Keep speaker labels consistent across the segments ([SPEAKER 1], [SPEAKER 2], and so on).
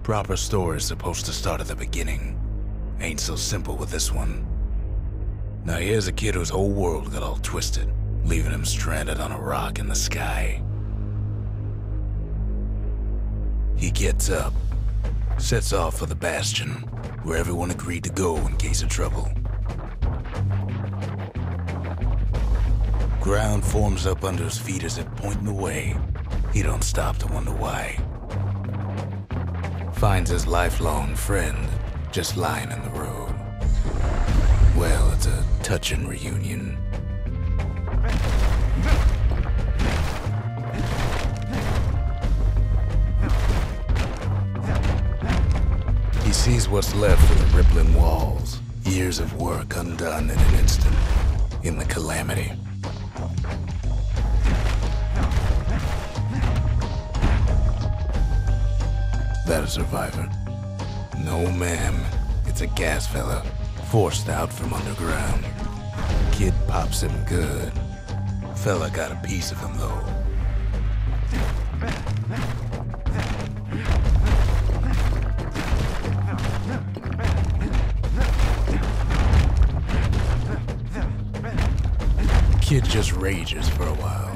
[SPEAKER 1] Proper story is supposed to start at the beginning. Ain't so simple with this one. Now here's a kid whose whole world got all twisted, leaving him stranded on a rock in the sky. He gets up, sets off for the Bastion, where everyone agreed to go in case of trouble. Ground forms up under his feet as if pointing the way. He don't stop to wonder why. Finds his lifelong friend just lying in the road. Well, it's a touching reunion. He sees what's left of the rippling walls, years of work undone in an instant, in the calamity. That a survivor? No, ma'am. It's a gas fella, forced out from underground. Kid pops him good. Fella got a piece of him, though. Kid just rages for a while.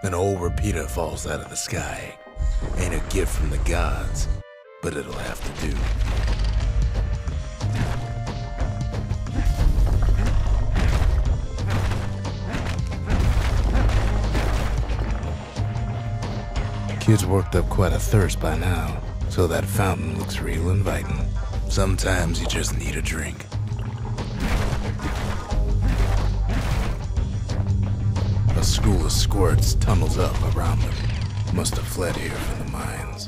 [SPEAKER 1] An old repeater falls out of the sky. Ain't a gift from the gods, but it'll have to do. Kid's worked up quite a thirst by now, so that fountain looks real inviting. Sometimes you just need a drink. A school of squirts tunnels up around them. Must have fled here from the mines.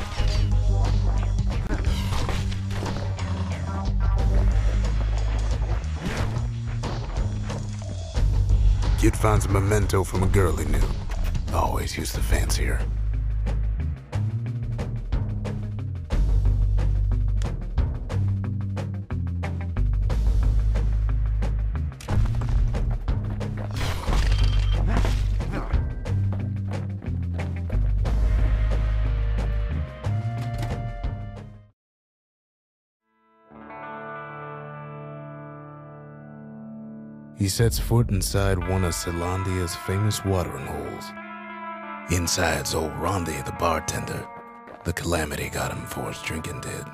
[SPEAKER 1] Kid finds a memento from a girl he knew. Always used to fancy her. He sets foot inside one of Celandia's famous watering holes. Inside's old Rondi, the bartender. The calamity got him before his drinking did.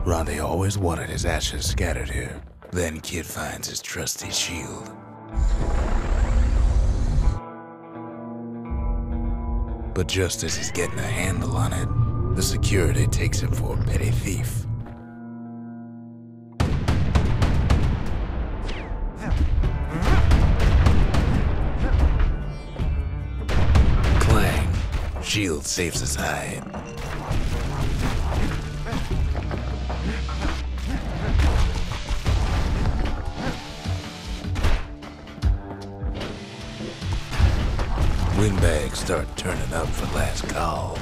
[SPEAKER 1] Rondi always wanted his ashes scattered here. Then Kid finds his trusty shield. But just as he's getting a handle on it, the security takes him for a petty thief. Clang. Shield saves his hide. Windbags start turning up for last call.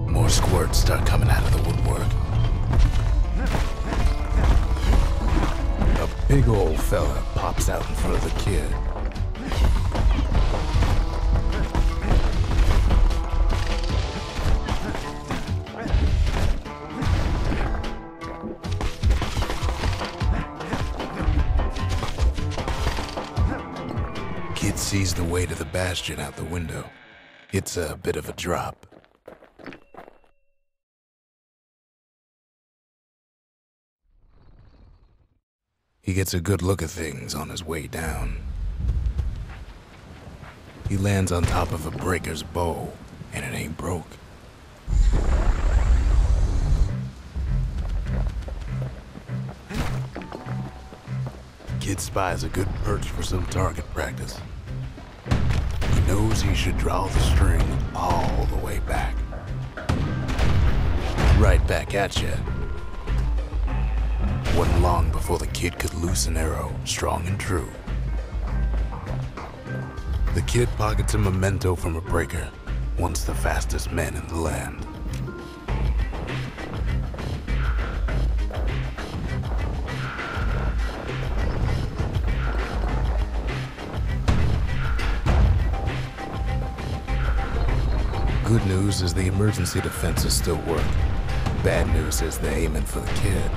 [SPEAKER 1] More squirts start coming out of the woodwork. A big old fella pops out in front of the kid. Kid sees the way to the Bastion out the window. It's a bit of a drop. He gets a good look at things on his way down. He lands on top of a breaker's bow, and it ain't broke. Kid spies a good perch for some target practice. He knows he should draw the string all the way back. Right back at you. Wasn't long before the kid could loose an arrow, strong and true. The kid pockets a memento from a breaker, once the fastest man in the land. Good news is the emergency defenses still work. Bad news is they're aiming for the kid.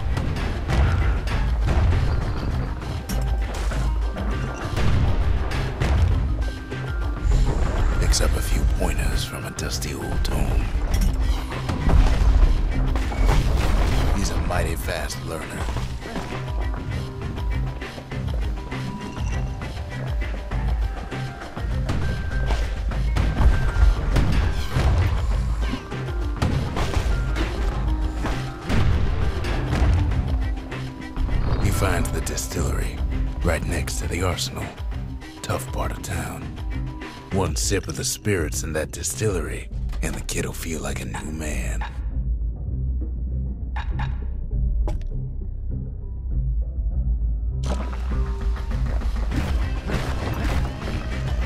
[SPEAKER 1] Picks up a few pointers from a dusty old tome. He's a mighty fast learner. He finds the distillery, right next to the arsenal. Tough part of town. One sip of the spirits in that distillery, and the kid'll feel like a new man.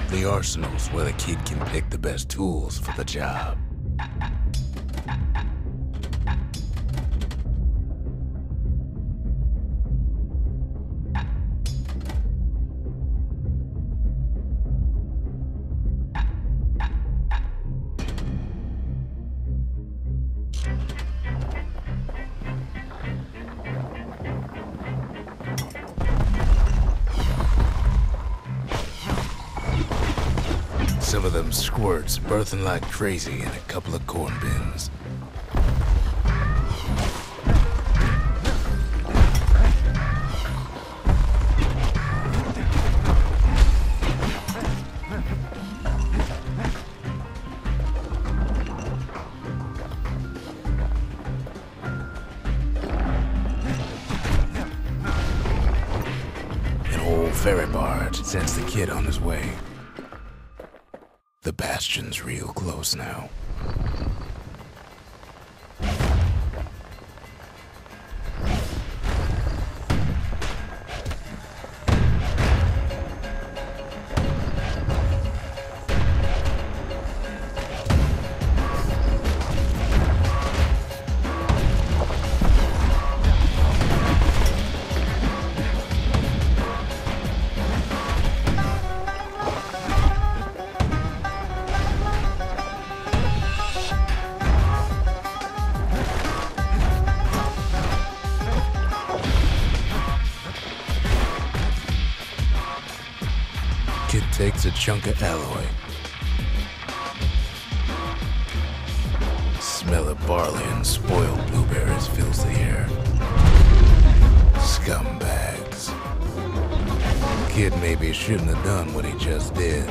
[SPEAKER 1] The arsenal's where the kid can pick the best tools for the job. Some of them squirts birthing like crazy in a couple of corn bins. An old ferry barge sends the kid on his way. The Bastion's real close now. Kid takes a chunk of alloy. Smell of barley and spoiled blueberries fills the air. Scumbags. Kid maybe shouldn't have done what he just did.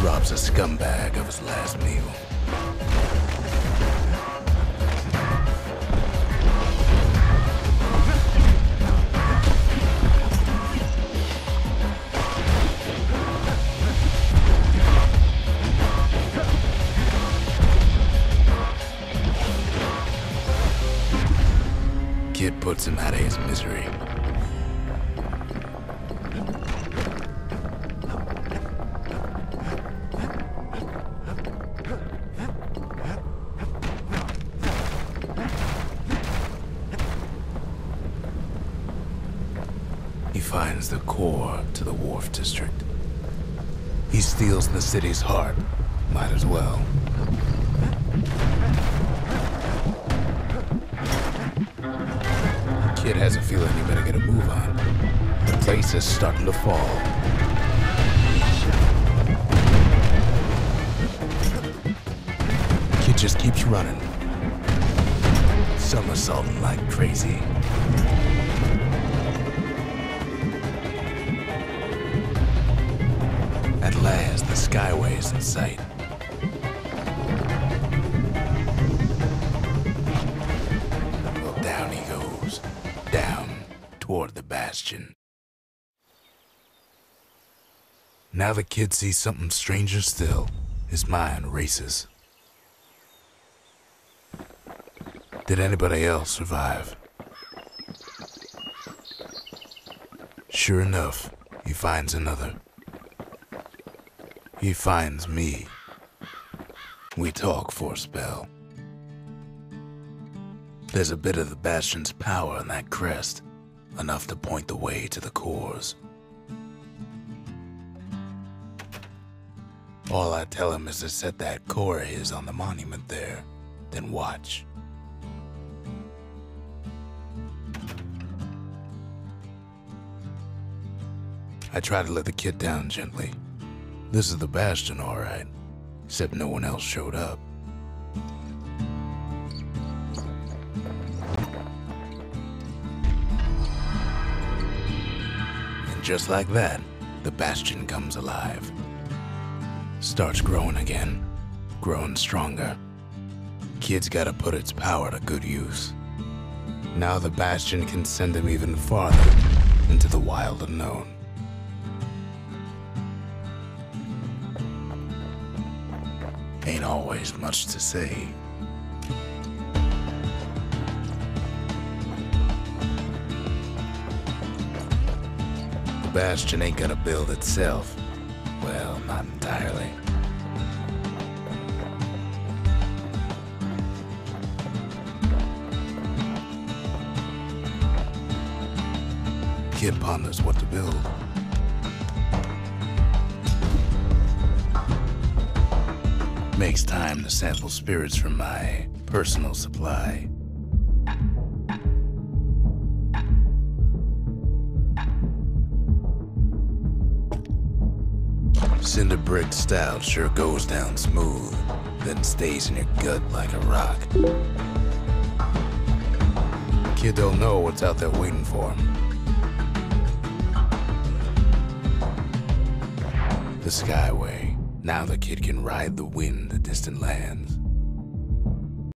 [SPEAKER 1] Robs a scumbag of his last meal. Kid puts him out of his misery. He finds the core to the Wharf District. He steals the city's heart. Might as well. Kid has a feeling he better get a move on. The place is starting to fall. Kid just keeps running. Somersaulting like crazy. At last, the Skyway's in sight. down toward the Bastion. Now the kid sees something stranger still. His mind races. Did anybody else survive? Sure enough, he finds another. He finds me. We talk for a spell. There's a bit of the Bastion's power in that crest, enough to point the way to the cores. All I tell him is to set that core of his on the monument there, then watch. I try to let the kid down gently. This is the Bastion, all right, except no one else showed up. And just like that, the Bastion comes alive. Starts growing again, growing stronger. Kid's gotta put its power to good use. Now the Bastion can send him even farther into the wild unknown. Ain't always much to say. The Bastion ain't gonna build itself. Well, not entirely. Kid ponders what to build. Makes time to sample spirits from my personal supply. Cinder brick stout sure goes down smooth, then stays in your gut like a rock. Kid don't know what's out there waiting for him. The Skyway. Now the kid can ride the wind to distant lands.